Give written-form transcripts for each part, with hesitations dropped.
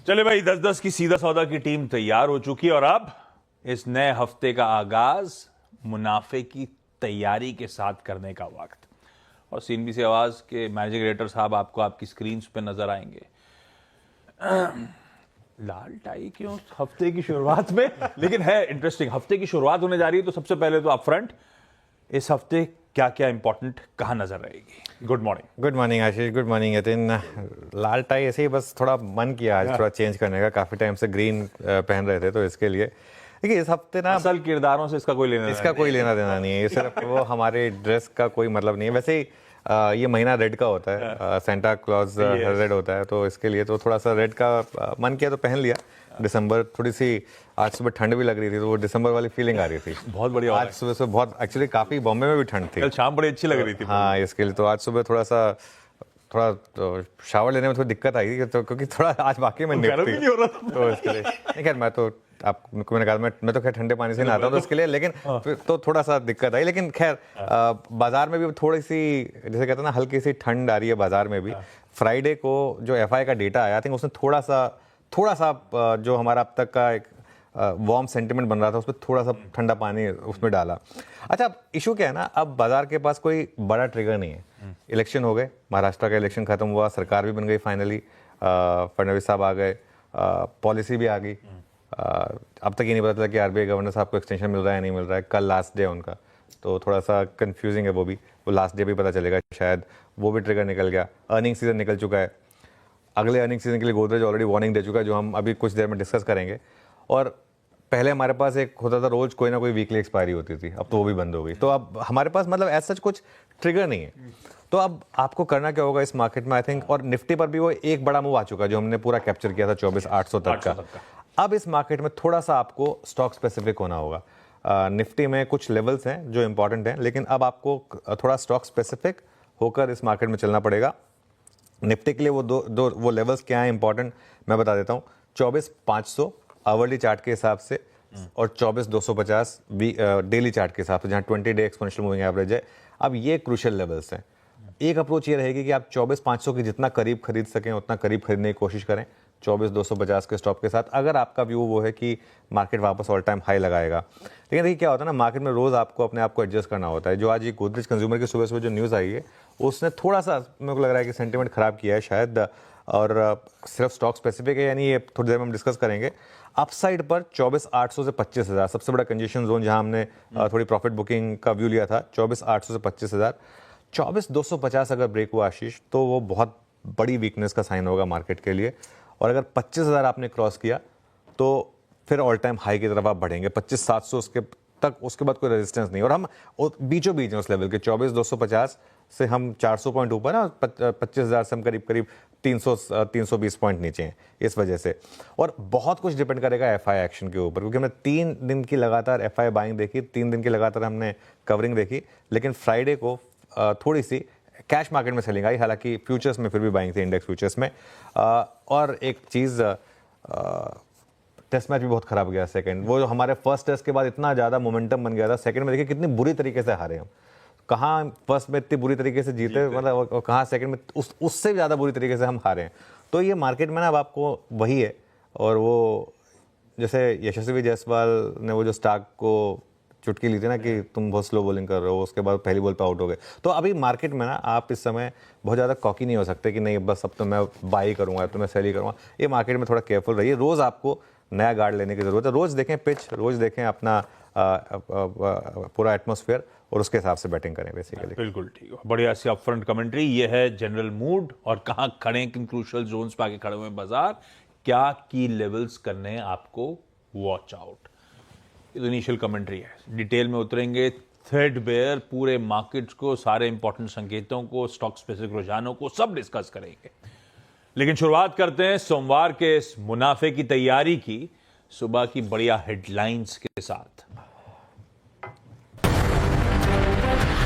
चले भाई, 10-10 की सीधा सौदा की टीम तैयार हो चुकी है और अब इस नए हफ्ते का आगाज मुनाफे की तैयारी के साथ करने का वक्त। और सीएनबी से आवाज के मैनेजिंग डायरेक्टर साहब आपको आपकी स्क्रीन पे नजर आएंगे। लाल टाई क्यों हफ्ते की शुरुआत में? लेकिन है इंटरेस्टिंग, हफ्ते की शुरुआत होने जा रही है तो सबसे पहले तो अपफ्रंट इस हफ्ते क्या क्या इंपॉर्टेंट कहाँ नजर रहेगी? गुड मॉर्निंग आशीष, गुड मॉर्निंग यतिन। लाल टाई ऐसे ही बस थोड़ा मन किया आज थोड़ा चेंज करने का, काफी टाइम से ग्रीन पहन रहे थे तो इसके लिए। देखिए इस हफ्ते ना असल किरदारों से इसका कोई लेना देना नहीं है, ये सिर्फ वो हमारे ड्रेस का कोई मतलब नहीं है। वैसे ही ये महीना रेड का होता है, सेंटा क्लॉज रेड होता है, तो इसके लिए तो थोड़ा सा रेड का मन किया तो पहन लिया। दिसंबर थोड़ी सी आज सुबह ठंड भी लग रही थी तो वो दिसंबर वाली फीलिंग आ रही थी। बहुत बढ़िया। आज सुबह से बहुत एक्चुअली काफी बॉम्बे में भी ठंड थी, कल शाम बड़ी अच्छी लग रही थी। हाँ, इसके लिए तो आज सुबह थोड़ा तो शावर लेने में थोड़ी दिक्कत आई थी, तो क्योंकि थोड़ा आज वाकई में नहीं हो रहा था तो इसके लिए नहीं, खैर मैं तो आपको मैंने कहा मैं तो खैर ठंडे पानी से नहाता हूँ तो इसके लिए, लेकिन तो थोड़ा सा दिक्कत आई। लेकिन खैर बाजार में भी थोड़ी सी जैसे कहते हैं ना हल्की सी ठंड आ रही है बाजार में भी। फ्राइडे को जो एफआई का डेटा आया, आई थिंक उसने थोड़ा सा जो हमारा अब तक का एक वार्म सेंटिमेंट बन रहा था उसमें थोड़ा सा ठंडा पानी उसमें डाला। अच्छा, इशू क्या है ना, अब बाजार के पास कोई बड़ा ट्रिगर नहीं है। इलेक्शन हो गए, महाराष्ट्र का इलेक्शन खत्म हुआ, सरकार भी बन गई फाइनली, फडणवीस साहब आ गए, पॉलिसी भी आ गई। अब तक ये नहीं पता चला कि आरबीआई गवर्नर साहब को एक्सटेंशन मिल रहा है या नहीं मिल रहा है। कल लास्ट डे है उनका, तो थोड़ा सा कंफ्यूजिंग है वो भी, वो लास्ट डे भी पता चलेगा शायद। वो भी ट्रिगर निकल गया, अर्निंग सीजन निकल चुका है। अगले अर्निंग सीजन के लिए गोदरेज ऑलरेडी वार्निंग दे चुका है, जो हम अभी कुछ देर में डिस्कस करेंगे। और पहले हमारे पास एक होता था रोज कोई ना कोई वीकली एक्सपायरी होती थी, अब तो वो भी बंद हो गई। तो अब हमारे पास मतलब ऐसा कुछ ट्रिगर नहीं है। तो अब आपको करना क्या होगा इस मार्केट में, आई थिंक। और निफ्टी पर भी वो एक बड़ा मूव आ चुका है जो हमने पूरा कैप्चर किया था 24,800 तक का। अब इस मार्केट में थोड़ा सा आपको स्टॉक स्पेसिफिक होना होगा। निफ्टी में कुछ लेवल्स हैं जो इंपॉर्टेंट हैं, लेकिन अब आपको थोड़ा स्टॉक स्पेसिफिक होकर इस मार्केट में चलना पड़ेगा। निफ्टी के लिए वो लेवल्स क्या हैं इंपॉर्टेंट, मैं बता देता हूँ। 24,500 आवरली चार्ट के हिसाब से और 24,250 डेली चार्ट के हिसाब से, जहाँ 20 डे एक्सपोनेंशियल मूविंग एवरेज है। अब ये क्रूशियल लेवल्स हैं। एक अप्रोच ये रहेगी कि आप 24,500 के जितना करीब खरीद सकें उतना करीब खरीदने की कोशिश करें 24,250 के स्टॉप के साथ, अगर आपका व्यू वो है कि मार्केट वापस ऑल टाइम हाई लगाएगा। लेकिन देखिए क्या होता है ना, मार्केट में रोज आपको अपने आप को एडजस्ट करना होता है। जो आज ये गोदरेज कंज्यूमर की सुबह जो न्यूज़ आई है उसने थोड़ा सा मेरे को लग रहा है कि सेंटिमेंट खराब किया है शायद, और सिर्फ स्टॉक स्पेसिफिक है यानी ये थोड़ी देर में हम डिस्कस करेंगे। अपसाइड पर 24,800 से 25,000 सबसे बड़ा कंजेशन जोन, जहां हमने थोड़ी प्रॉफिट बुकिंग का व्यू लिया था। 24,800 से 25,000। 24,250 अगर ब्रेक हुआ आशीष, तो वो बहुत बड़ी वीकनेस का साइन होगा मार्केट के लिए। और अगर 25,000 आपने क्रॉस किया तो फिर ऑल टाइम हाई की तरफ आप बढ़ेंगे। 25,700 उसके बाद कोई रेजिस्टेंस नहीं। और हम बीचों बीच हैं उस लेवल के, 24,250 से हम 400 पॉइंट ऊपर है और 25,000 से हम करीब 320 पॉइंट नीचे हैं इस वजह से। और बहुत कुछ डिपेंड करेगा एफआई एक्शन के ऊपर, क्योंकि हमने 3 दिन की लगातार एफआई बाइंग देखी, 3 दिन की लगातार हमने कवरिंग देखी। लेकिन फ्राइडे को थोड़ी सी कैश मार्केट में सेलिंग आई, हालांकि फ्यूचर्स में फिर भी बाइंग थी, इंडेक्स फ्यूचर्स में। और एक चीज़, टेस्ट मैच भी बहुत खराब गया सेकंड। वो जो हमारे फर्स्ट टेस्ट के बाद इतना ज़्यादा मोमेंटम बन गया था, सेकंड में देखिए कितनी बुरी तरीके से हारे हम। कहाँ फर्स्ट में इतनी बुरी तरीके से जीते मतलब, और कहाँ सेकंड में उससे ज़्यादा बुरी तरीके से हम हारे हैं। तो ये मार्केट में ना अब आपको वही है। और वो जैसे यशस्वी जायसवाल ने वो जो स्टार्क को चुटकी ली थी ना कि तुम बहुत स्लो बॉलिंग कर रहे हो, उसके बाद पहली बॉल पे आउट हो गए। तो अभी मार्केट में ना आप इस समय बहुत ज़्यादा कॉकी नहीं हो सकते कि नहीं बस अब तो मैं बाई करूँगा, तो मैं सेल ही करूँगा। ये मार्केट में थोड़ा केयरफुल रहिए। रोज़ आपको नया गार्ड लेने की ज़रूरत है। रोज़ देखें पिच, रोज़ देखें अपना पूरा एटमॉस्फेयर और उसके हिसाब से बैटिंग करें बेसिकली। बिल्कुल ठीक है, बढ़िया सी अपफ्रंट कमेंट्री। ये है जनरल मूड और कहाँ खड़े हैं, किन क्रूशियल जोन्स पे आके खड़े हुए हैं बाजार, क्या की लेवल्स करने हैं आपको वॉच आउट। ये तो इनिशियल कमेंट्री है, डिटेल में उतरेंगे थ्रेडबेयर पूरे मार्केट्स को, सारे इंपॉर्टेंट संकेतों को, स्टॉक स्पेसिफिक रुझानों को सब डिस्कस करेंगे। लेकिन शुरुआत करते हैं सोमवार के इस मुनाफे की तैयारी की सुबह की बढ़िया हेडलाइंस के साथ।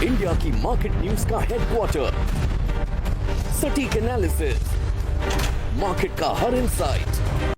इंडिया की मार्केट न्यूज का हेडक्वार्टर, सटीक एनालिसिस, मार्केट का हर इंसाइट,